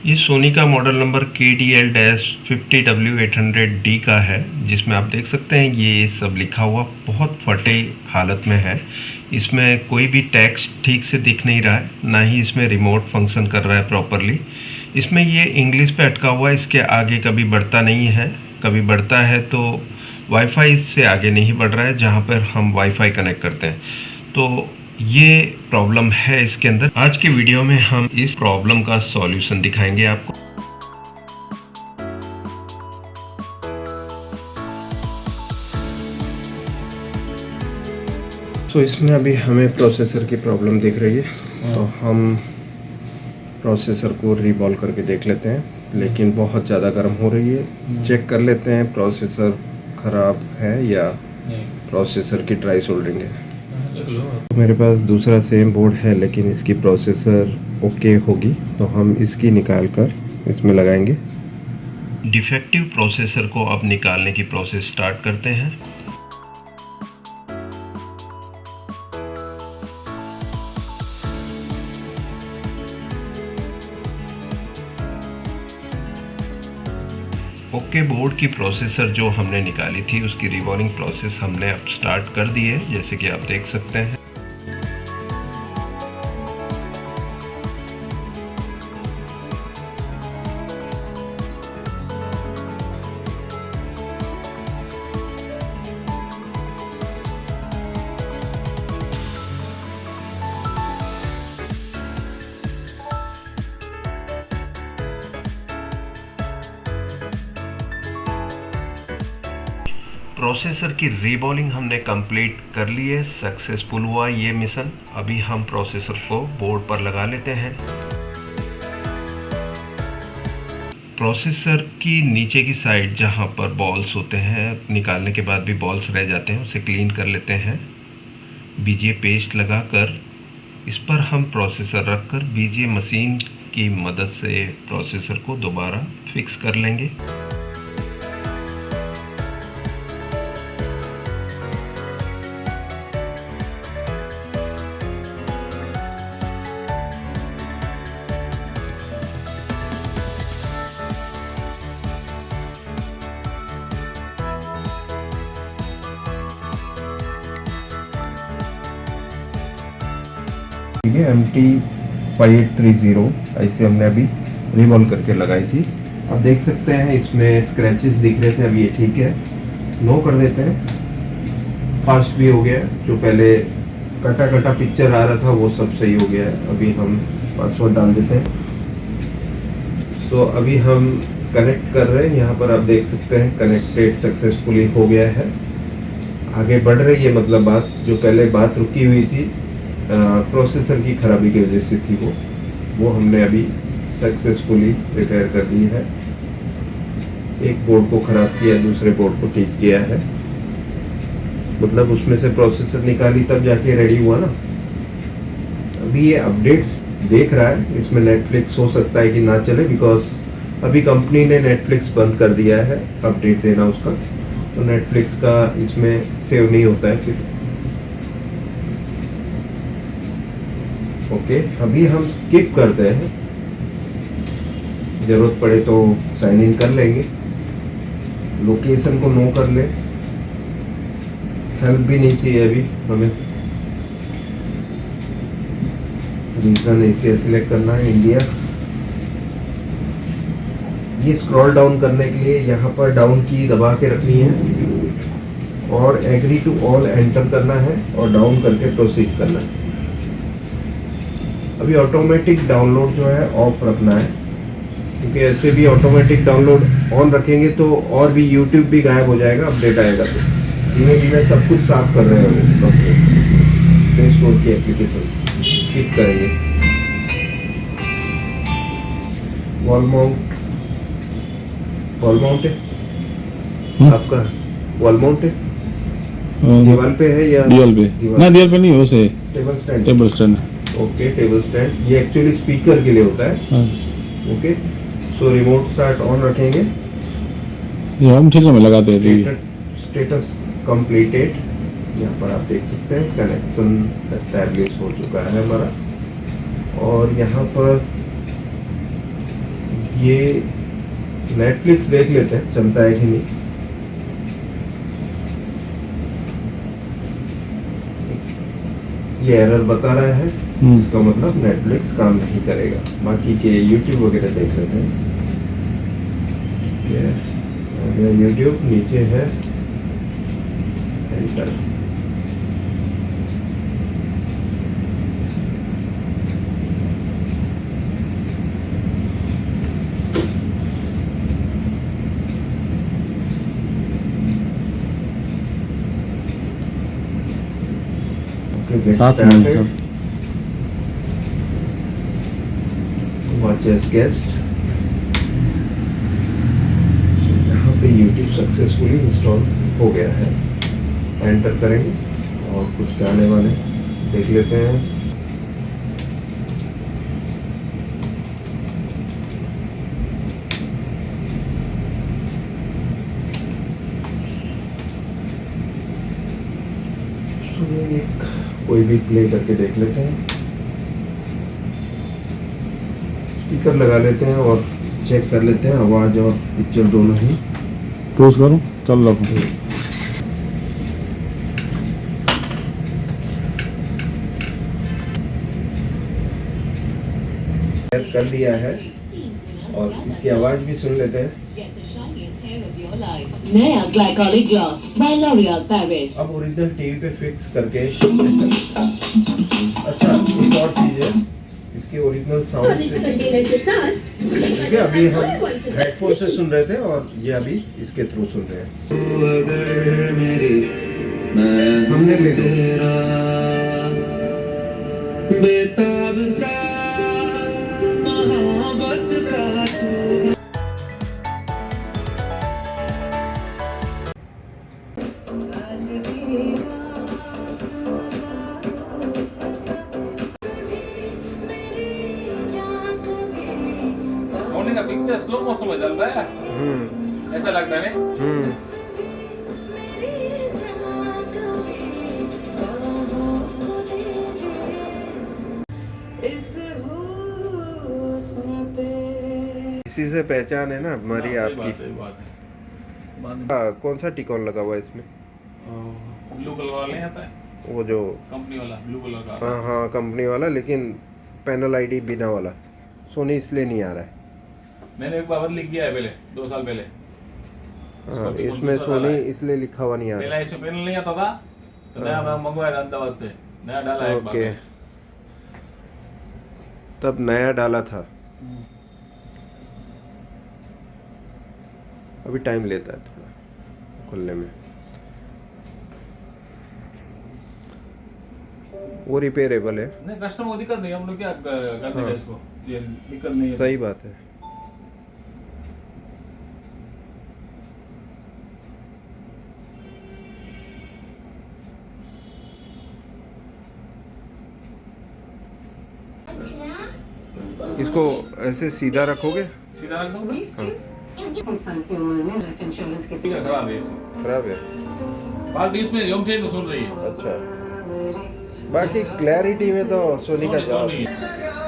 ये सोनी का model number KDL-50W800D का है, जिसमें आप देख सकते हैं ये सब लिखा हुआ बहुत फटे हालत में है। इसमें कोई भी टेक्स्ट ठीक से दिख नहीं रहा है, ना ही इसमें रिमोट फंक्शन कर रहा है प्रॉपरली। इसमें ये इंग्लिश पे अटका हुआ है, इसके आगे कभी बढ़ता नहीं है, कभी बढ़ता है तो वाईफाई से आगे नहीं बढ़ रहा है जहाँ पर हम वाईफाई कनेक्ट करते हैं। तो ये प्रॉब्लम है इसके अंदर। आज की वीडियो में हम इस प्रॉब्लम का सॉल्यूशन दिखाएंगे आपको। तो इसमें अभी हमें प्रोसेसर की प्रॉब्लम दिख रही है, तो हम प्रोसेसर को रीबॉल करके देख लेते हैं, लेकिन बहुत ज़्यादा गर्म हो रही है। चेक कर लेते हैं प्रोसेसर ख़राब है या प्रोसेसर की ड्राई सोल्डरिंग है। मेरे पास दूसरा सेम बोर्ड है, लेकिन इसकी प्रोसेसर ओके होगी, तो हम इसकी निकाल कर इसमें लगाएंगे। डिफेक्टिव प्रोसेसर को अब निकालने की प्रोसेस स्टार्ट करते हैं। ओके बोर्ड की प्रोसेसर जो हमने निकाली थी उसकी रिवॉल्विंग प्रोसेस हमने अब स्टार्ट कर दी है, जैसे कि आप देख सकते हैं। प्रोसेसर की रीबॉलिंग हमने कंप्लीट कर ली है, सक्सेसफुल हुआ ये मिशन। अभी हम प्रोसेसर को बोर्ड पर लगा लेते हैं। प्रोसेसर की नीचे की साइड जहां पर बॉल्स होते हैं, निकालने के बाद भी बॉल्स रह जाते हैं, उसे क्लीन कर लेते हैं। बीजीए पेस्ट लगाकर इस पर हम प्रोसेसर रखकर बीजीए मशीन की मदद से प्रोसेसर को दोबारा फिक्स कर लेंगे। ठीक है, MT5830 ऐसे हमने अभी रिवॉल्व करके लगाई थी। आप देख सकते हैं इसमें स्क्रैचेस दिख रहे थे, अभी ये ठीक है। नो कर देते हैं। फास्ट भी हो गया, जो पहले कटा कटा पिक्चर आ रहा था वो सब सही हो गया है। अभी हम पासवर्ड डाल देते हैं। सो अभी हम कनेक्ट कर रहे हैं, यहाँ पर आप देख सकते हैं कनेक्टेड सक्सेसफुली हो गया है। आगे बढ़ रही है, मतलब बात जो पहले बात रुकी हुई थी प्रोसेसर की खराबी की वजह से थी, वो हमने अभी सक्सेसफुली रिपेयर कर दी है। एक बोर्ड को ख़राब किया, दूसरे बोर्ड को ठीक किया है, मतलब उसमें से प्रोसेसर निकाली तब जाके रेडी हुआ ना। अभी ये अपडेट्स देख रहा है, इसमें नेटफ्लिक्स हो सकता है कि ना चले, बिकॉज अभी कंपनी ने नेटफ्लिक्स बंद कर दिया है अपडेट देना उसका, तो नेटफ्लिक्स का इसमें सेव नहीं होता है फिर। ओके, अभी हम स्किप करते हैं, जरूरत पड़े तो साइन इन कर लेंगे। लोकेशन को नो कर ले, हेल्प भी नहीं चाहिए अभी हमें। रीजन एशिया सिलेक्ट करना है, इंडिया। ये स्क्रॉल डाउन करने के लिए यहाँ पर डाउन की दबा के रखनी है और एग्री टू ऑल एंटर करना है और डाउन करके प्रोसीड करना है। अभी ऑटोमेटिक डाउनलोड जो है ऑफ रखना है, क्योंकि ऐसे भी ऑटोमेटिक डाउनलोड ऑन रखेंगे तो और भी यूट्यूब भी गायब हो जाएगा अपडेट आएगा तो। धीमे धीमे सब कुछ साफ कर रहे हैं वो प्ले स्टोर की एप्लीकेशन। स्किप करेंगे। वॉल माउंट है आपका, वॉल माउंट है, दीवार पे है या दीवार पे? ना दीवार पे नहीं, वो से table stand. Okay, table stand. ये एक्चुअली स्पीकर के लिए होता है। Okay, so remote start on रखेंगे। ये हम ठीक में लगाते हैं। स्टेटस कंप्लीटेड, यहाँ पर आप देख सकते हैं कनेक्शन एस्टैब्लिश हो चुका है हमारा। और यहाँ पर ये नेटफ्लिक्स देख लेते हैं चलता है कि नहीं। ये एरर बता रहा है, इसका मतलब नेटफ्लिक्स काम नहीं करेगा। बाकी के यूट्यूब वगैरह देख लेते हैं। यूट्यूब नीचे है, एंटर। साथ में सब watch as guest। यहाँ पे YouTube सक्सेसफुली इंस्टॉल हो गया है। एंटर करेंगे और कुछ गाने वाले देख लेते हैं। एक कोई भी प्ले करके देख लेते हैं। स्पीकर लगा लेते हैं और चेक कर लेते हैं आवाज और पिक्चर दोनों ही। पोज करो, चल रहा कर लिया है और इसकी आवाज भी सुन लेते हैं। नया glycolic gloss by L'Oréal Paris. अब ओरिजिनल टीवी पे फिक्स करके अच्छा एक और चीज है, इसके ओरिजिनल साउंड ठीक है। अभी हम हेडफोन से सुन रहे थे और ये अभी इसके थ्रू सुन रहे हैं। हमने ले लिया। बेताब सा मोहब्बत का तू। सोनी का पिक्चर स्लो मोशन में चल रहा है, ऐसा लगता है नहीं? इसी से पहचान है ना हमारी आपकी। सही बात है। कौन सा टिकॉन लगा हुआ है इसमें? ब्लू कलर वाला नहीं आता है, वो जो कंपनी वाला ब्लू कलर का। हाँ हाँ कंपनी वाला, लेकिन पैनल आईडी बिना वाला सोनी इसलिए नहीं आ रहा है। मैंने एक बार बदली किया है पहले, 2 साल पहले। हाँ इसमें सोनी इसलिए लिखा हुआ नहीं आ पहले रहा। इसमें पैनल नहीं आता था, तो नया मैं मंगवाया था अहमदाबाद से, नया डाला है एक बार। ओके, तब नया डाला था। अभी टाइम लेता है थोड़ा खुलने में। वो रिपेयरेबल है। नहीं, कस्टमर को दिक्कत नहीं, हम लोग क्या करने का इसको, ये दिक्कत नहीं है। सही बात है। इसको ऐसे सीधा रखोगे? सीधा रख दो। इंश्योरेंस के ठीक है, खराब है इसको। खराब है। बाकी इसमें होम थिएटर सुन रही है। अच्छा, बाकी क्लैरिटी में तो सोनी का सोनी जवाब। है।